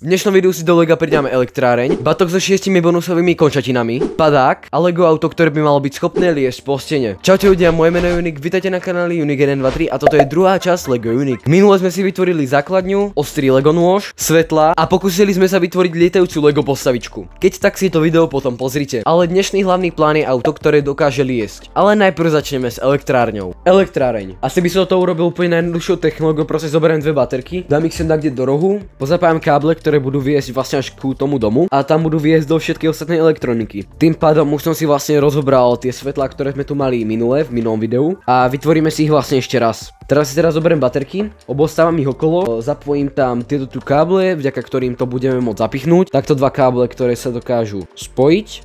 V dnešnom videu si do Lega pridáme elektráreň, batok so 6 bonusovými končatinami, padák a Lego auto, ktoré by malo byť schopné liesť po stene. Čaute ľudia, moje meno je Unik, vítajte na kanáli Unik 123 a toto je druhá časť Lego Unik. Minule sme si vytvorili základňu, ostrý Lego nôž, svetla a pokúsili sme sa vytvoriť lietajúcu Lego postavičku. Keď tak si to video potom pozrite. Ale dnešný hlavný plán je auto, ktoré dokáže liesť. Ale najprv začneme s elektrárňou. Elektráreň. Asi by som to urobil úplne najjednoduchšou technológiou, proste zoberiem dve baterky, dám ich sem niekde do rohu, pozapájam káble, ktoré budú viesť vlastne až ku tomu domu a tam budú viesť do všetkej ostatnej elektroniky. Tým pádom už som si vlastne rozobral tie svetlá, ktoré sme tu mali minule v minulom videu a vytvoríme si ich vlastne ešte raz. Teraz zoberiem baterky, obostávam ich okolo, zapojím tam tieto tu káble, vďaka ktorým to budeme môcť zapichnúť. Takto dva káble, ktoré sa dokážu spojiť.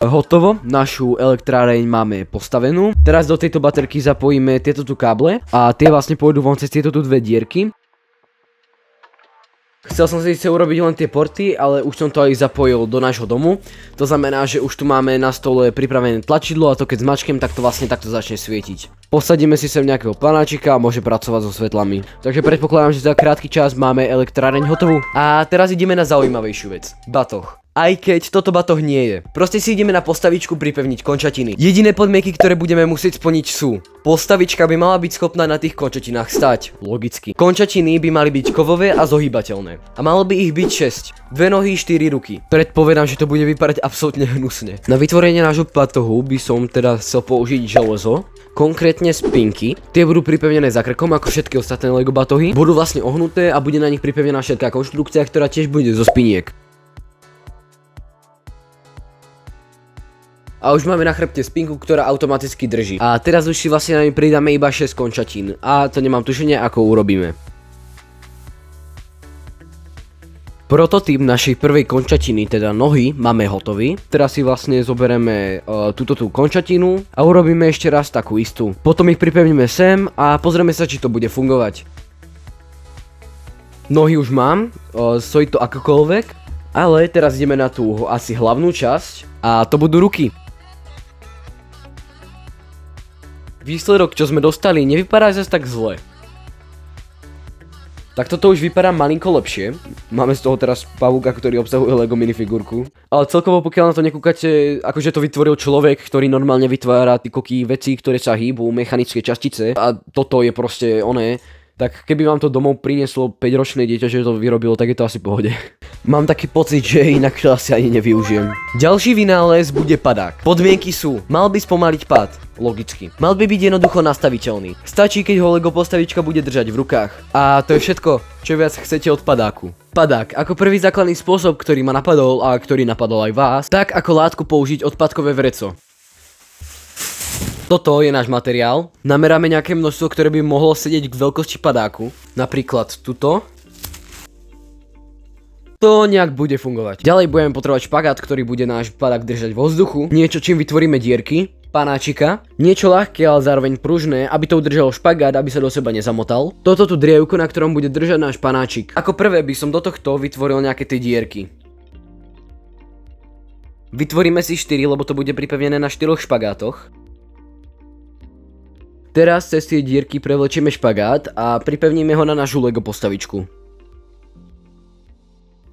Hotovo, našu elektráreň máme postavenú. Teraz do tejto baterky zapojíme tieto tu káble a tie vlastne pôjdu von cez tieto tu dve dierky. Chcel som si síce urobiť len tie porty, ale už som to aj zapojil do nášho domu. To znamená, že už tu máme na stole pripravené tlačidlo a to keď zmačkem, tak to vlastne takto začne svietiť. Posadíme si sem nejakého panáčika a môže pracovať so svetlami. Takže predpokladám, že za krátky čas máme elektráreň hotovú. A teraz ideme na zaujímavejšiu vec. Batoh. Aj keď toto batoh nie je. Proste si ideme na postavičku pripevniť končatiny. Jediné podmienky, ktoré budeme musieť splniť sú: postavička by mala byť schopná na tých končatinách stať. Logicky. Končatiny by mali byť kovové a zohýbateľné. A malo by ich byť 6. 2 nohy, 4 ruky. Predpovedám, že to bude vypadať absolútne hnusne. Na vytvorenie nášho batohu by som teda chcel použiť železo. Konkrétne spinky. Tie budú pripevnené za krkom ako všetky ostatné Lego batohy. Budú vlastne ohnuté a bude na nich pripevnená všetká konštrukcia, ktorá tiež bude zo spiniek. A už máme na chrbte spinku, ktorá automaticky drží. A teraz už si vlastne na ňu pridáme iba 6 končatín. A to nemám tušenie, ako urobíme. Prototyp našej prvej končatiny, teda nohy, máme hotový. Teraz si vlastne zoberieme túto tú končatinu a urobíme ešte raz takú istú. Potom ich pripevníme sem a pozrieme sa, či to bude fungovať. Nohy už mám, stojí to akokoľvek. Ale teraz ideme na tú asi hlavnú časť a to budú ruky. Výsledok, čo sme dostali, nevypadá zase tak zle. Tak toto už vypadá malinko lepšie. Máme z toho teraz pavúka, ktorý obsahuje Lego minifigurku. Ale celkovo, pokiaľ na to nekúkate, akože to vytvoril človek, ktorý normálne vytvára ty koky veci, ktoré sa hýbu, mechanické častice. A toto je proste oné. Tak keby vám to domov prinieslo 5-ročné dieťa, že to vyrobilo, tak je to asi v pohode. Mám taký pocit, že inak to asi ani nevyužijem. Ďalší vynález bude padák. Podmienky sú: mal by spomaliť pád, logicky. Mal by byť jednoducho nastaviteľný. Stačí, keď ho Lego postavička bude držať v rukách. A to je všetko, čo viac chcete od padáku. Padák, ako prvý základný spôsob, ktorý ma napadol a ktorý napadol aj vás, tak ako látku použiť odpadkové vreco. Toto je náš materiál. Nameráme nejaké množstvo, ktoré by mohlo sedieť k veľkosti padáku. Napríklad tuto. To nejak bude fungovať. Ďalej budeme potrebovať špagát, ktorý bude náš padák držať vo vzduchu. Niečo, čím vytvoríme dierky. Panáčika. Niečo ľahké, ale zároveň pružné, aby to udržalo špagát, aby sa do seba nezamotal. Toto tu drievko, na ktorom bude držať náš panáčik. Ako prvé by som do tohto vytvoril nejaké tie dierky. Vytvoríme si 4, lebo to bude pripevnené na 4 špagátoch. Teraz cez tie dierky prevlečieme špagát a pripevníme ho na našu Lego postavičku.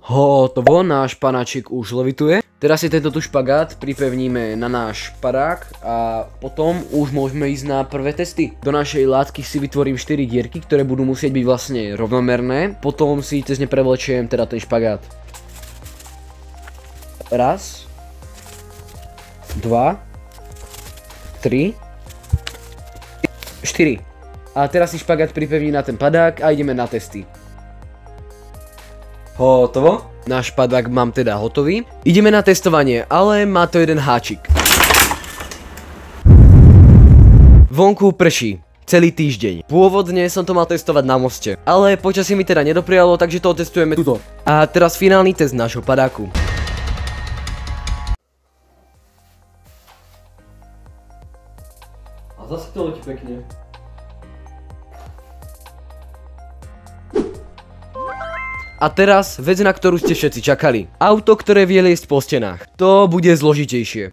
Hotovo, náš panáčik už levituje. Teraz si tento tu špagát pripevníme na náš padák a potom už môžeme ísť na prvé testy. Do našej látky si vytvorím 4 dierky, ktoré budú musieť byť vlastne rovnomerné. Potom si cez ne prevlečiem teda ten špagát. Raz. 2. 3. 4. A teraz si špagát pripevní na ten padák a ideme na testy. Hotovo. Náš padák mám teda hotový. Ideme na testovanie, ale má to jeden háčik. Vonku prší. Celý týždeň. Pôvodne som to mal testovať na moste, ale počasie mi teda nedoprialo, takže to testujeme tuto. A teraz finálny test nášho padáku. A zase to letí pekne. A teraz vec, na ktorú ste všetci čakali. Auto, ktoré vie liesť po stenách. To bude zložitejšie.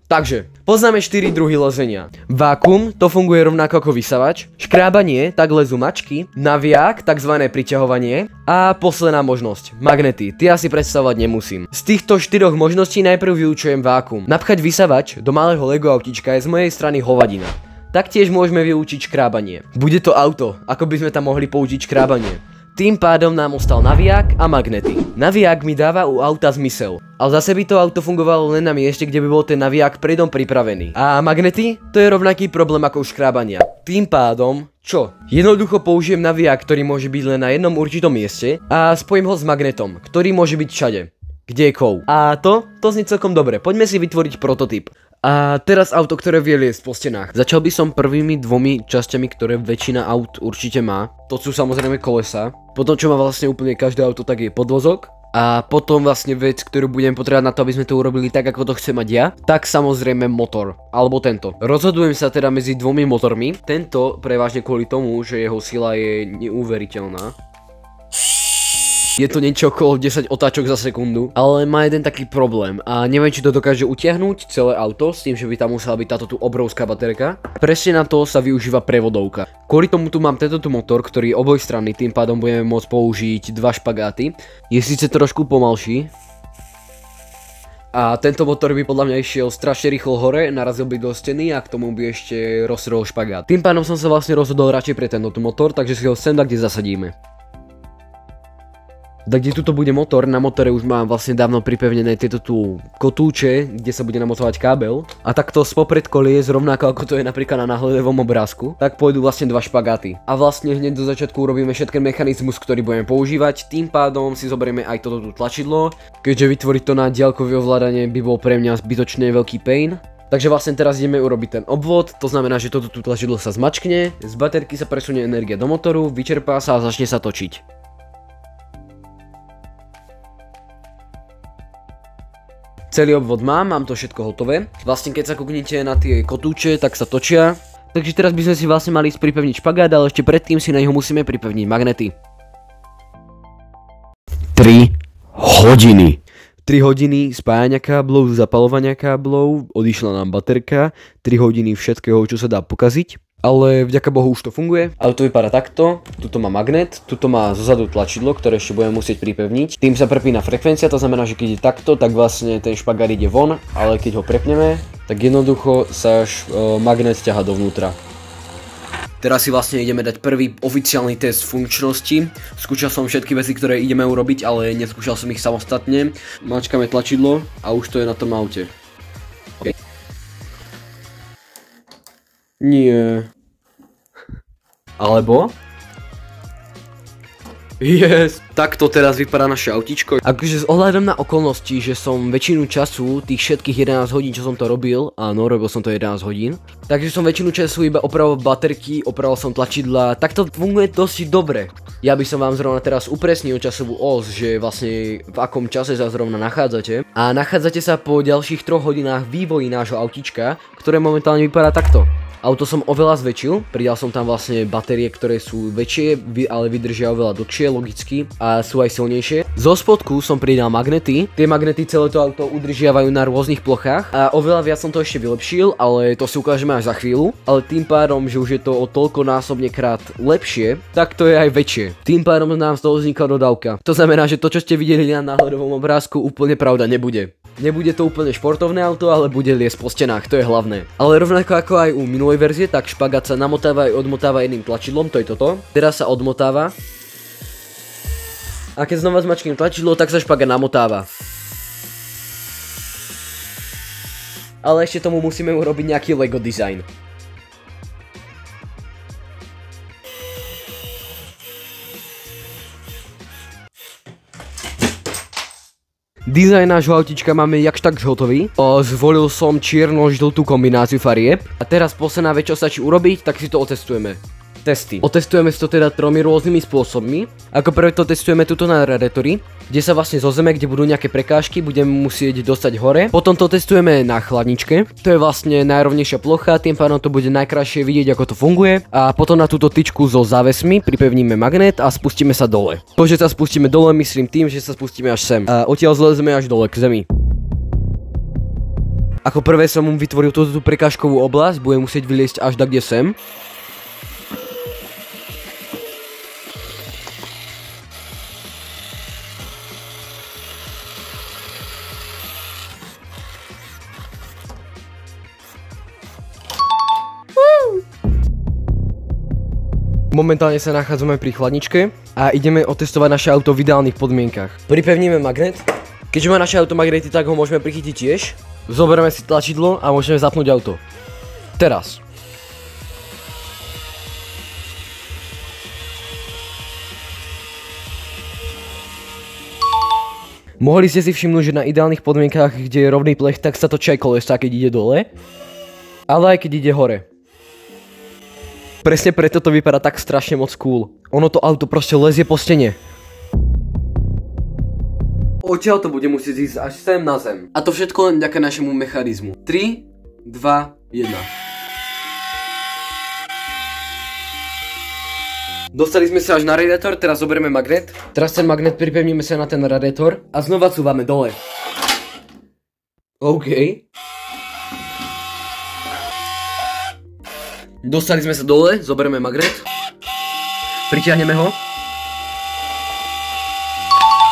Takže, Poznáme 4 druhy lezenia. Vákum, to funguje rovnako ako vysavač. Škrábanie, tak lezú mačky. Naviak, takzvané priťahovanie. A posledná možnosť, magnety. Ty asi predstavovať nemusím. Z týchto 4 možností najprv vyučujem vákum. Napchať vysavač do malého Lego autička je z mojej strany hovadina. Taktiež môžeme vyučiť škrábanie. Bude to auto, ako by sme tam mohli použiť škrábanie. Tým pádom nám ostal naviak a magnety. Naviak mi dáva u auta zmysel, ale zase by to auto fungovalo len na mieste, kde by bol ten naviak predom pripravený. A magnety? To je rovnaký problém ako u škrábania. Tým pádom, čo? Jednoducho použijem naviak, ktorý môže byť len na jednom určitom mieste a spojím ho s magnetom, ktorý môže byť všade. Kdekoľvek. A to znie celkom dobre. Poďme si vytvoriť prototyp. A teraz auto, ktoré vie liesť po stenách. Začal by som prvými dvomi časťami, ktoré väčšina aut určite má. To sú samozrejme kolesa. Potom, čo má vlastne úplne každé auto, tak je podvozok. A potom vlastne vec, ktorú budem potrebovať na to, aby sme to urobili tak, ako to chcem mať ja, tak samozrejme motor. Alebo tento. Rozhodujem sa teda medzi dvomi motormi. Tento prevažne kvôli tomu, že jeho sila je neuveriteľná. Je to niečo okolo 10 otáčok za sekundu, ale má jeden taký problém a neviem, či to dokáže utiahnuť celé auto s tým, že by tam musela byť táto tu obrovská baterka. Presne na to sa využíva prevodovka. Kvôli tomu tu mám tento tu motor, ktorý je obojstranný, tým pádom budeme môcť použiť dva špagáty. Je síce trošku pomalší. A tento motor by podľa mňa išiel strašne rýchlo hore, narazil by do steny a k tomu by ešte roztrhol špagát. Tým pádom som sa vlastne rozhodol radšej pre tento tu motor, takže si ho sem kde zasadíme. Tak kde tuto bude motor, na motore už mám vlastne dávno pripevnené tieto tu kotúče, kde sa bude namotovať kábel. A takto spopred kolies, rovnako ako to je napríklad na náhľadovom obrázku, tak pôjdu vlastne dva špagáty. A vlastne hneď do začiatku urobíme všetky mechanizmus, ktorý budeme používať, tým pádom si zoberieme aj toto tu tlačidlo, keďže vytvoriť to na diaľkové ovládanie by bol pre mňa zbytočne veľký pain. Takže vlastne teraz ideme urobiť ten obvod, to znamená, že toto tu tlačidlo sa zmačkne, z baterky sa presunie energia do motoru, vyčerpá sa a začne sa točiť. Celý obvod mám to všetko hotové. Vlastne keď sa kúknete na tie kotúče, tak sa točia. Takže teraz by sme si vlastne mali pripevniť špagát, ale ešte predtým si na neho musíme pripevniť magnety. 3 hodiny. 3 hodiny spájania káblov, zapalovania káblov, odišla nám baterka, 3 hodiny všetkého, čo sa dá pokaziť. Ale vďaka Bohu už to funguje. Auto vypadá takto, tuto má magnet, tuto má zozadu tlačidlo, ktoré ešte budeme musieť pripevniť. Tým sa prepína frekvencia, to znamená, že keď je takto, tak vlastne ten špagát ide von, ale keď ho prepneme, tak jednoducho sa až magnet ťaha dovnútra. Teraz si vlastne ideme dať prvý oficiálny test funkčnosti. Skúšal som všetky veci, ktoré ideme urobiť, ale neskúšal som ich samostatne. Mačkáme tlačidlo a už to je na tom aute. Okay. Nie. Alebo? Yes. Takto teraz vypadá naše autičko. Akože s ohľadom na okolnosti, že som väčšinu času, tých všetkých 11 hodín, čo som to robil, áno, robil som to 11 hodín, takže som väčšinu času iba opravoval baterky, opravoval som tlačidla, tak to funguje dosť dobre. Ja by som vám zrovna teraz upresnil časovú os, že vlastne v akom čase sa zrovna nachádzate. A nachádzate sa po ďalších 3 hodinách vývoji nášho autička, ktoré momentálne vypadá takto. Auto som oveľa zväčšil, pridal som tam vlastne batérie, ktoré sú väčšie, ale vydržia oveľa dlhšie, logicky, a sú aj silnejšie. Zo spodku som pridal magnety, tie magnety celé to auto udržiavajú na rôznych plochách a oveľa viac som to ešte vylepšil, ale to si ukážeme až za chvíľu. Ale tým pádom, že už je to o toľko násobne krát lepšie, tak to je aj väčšie. Tým pádom nám z toho vznikla dodávka. To znamená, že to, čo ste videli na náhľadovom obrázku, úplne pravda nebude. Nebude to úplne športovné auto, ale bude liesť po stenách, to je hlavné. Ale rovnako ako aj u minulej verzie, tak špagát sa namotáva aj odmotáva jedným tlačidlom, to je toto. Teraz sa odmotáva. A keď znova zmačknem tlačidlo, tak sa špagát namotáva. Ale ešte tomu musíme urobiť nejaký Lego design. Dizajn nášho autička máme jakž tak hotový. Zvolil som čierno-žltú kombináciu farieb. A teraz posledná vec, čo stačí urobiť, tak si to otestujeme. Testy. Otestujeme si to teda 3 rôznymi spôsobmi. Ako prvé to testujeme tuto na radiátori, kde sa vlastne zo zeme, kde budú nejaké prekážky, budeme musieť dostať hore. Potom to testujeme na chladničke. To je vlastne najrovnejšia plocha, tým pádom to bude najkrajšie vidieť, ako to funguje. A potom na túto tyčku so závesmi pripevníme magnet a spustíme sa dole. To, že sa spustíme dole, myslím tým, že sa spustíme až sem. A odtiaľ zlezeme až dole k zemi. Ako prvé som mu vytvoril túto prekážkovú oblasť, bude musieť vyliesť až tak kde sem. Momentálne sa nachádzame pri chladničke a ideme otestovať naše auto v ideálnych podmienkach. Pripevníme magnet. Keďže má naše auto magnety, tak ho môžeme prichytiť tiež. Zoberieme si tlačidlo a môžeme zapnúť auto. Teraz. Mohli ste si všimnúť, že na ideálnych podmienkach, kde je rovný plech, tak sa točí aj kolesa, keď ide dole, ale aj keď ide hore. Presne preto to vypadá tak strašne moc cool. Ono to auto proste lezie po stene. Odtiaľ to bude musieť ísť až sem na zem. A to všetko len vďaka našemu mechanizmu. 3, 2, 1. Dostali sme sa až na radiátor, teraz zoberieme magnet. Teraz ten magnet pripevníme sa na ten radiátor a znova cúvame dole. OK. Dostali sme sa dole, zoberieme magnet. Pritiahneme ho.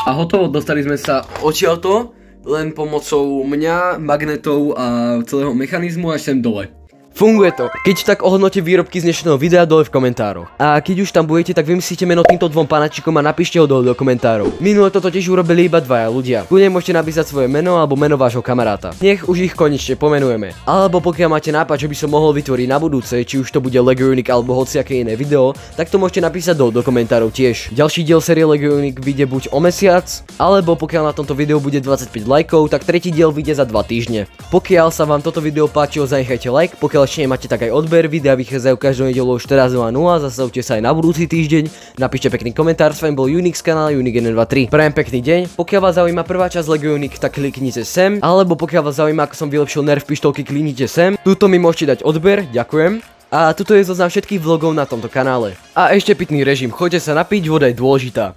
A hotovo, dostali sme sa odtiaľto, len pomocou mňa, magnetov a celého mechanizmu až sem dole. Funguje to. Keď tak ohodnote výrobky z dnešného videa dole v komentároch. A keď už tam budete, tak vymyslíte meno týmto dvom panačikom a napíšte ho dole do komentárov. Minule to totiž urobili iba dvaja ľudia. Kľudne môžete napísať svoje meno alebo meno vášho kamaráta. Nech už ich konečne pomenujeme. Alebo pokiaľ máte nápad, že by som mohol vytvoriť na budúce, či už to bude LEGO Unique alebo hociaké iné video, tak to môžete napísať dole do komentárov tiež. Ďalší diel série LEGO Unique vyjde buď o mesiac, alebo pokiaľ na tomto videu bude 25 lajkov, tak tretí diel vyjde za 2 týždne. Pokiaľ sa vám toto video páčilo, zanechajte like, pokiaľ ešte nemáte, tak aj odber, videa vychádzajú každú nedeľu o 14:00, zastavte sa aj na budúci týždeň, napíšte pekný komentár, s vami bol Unique z kanála Unique 123. Prajem pekný deň, pokiaľ vás zaujíma prvá časť LEGO Unique, tak kliknite sem, alebo pokiaľ vás zaujíma, ako som vylepšil nerv pištolky, kliknite sem, tuto mi môžete dať odber, ďakujem. A tuto je zoznam všetkých vlogov na tomto kanále. A ešte pitný režim, choďte sa napiť, voda je dôležitá.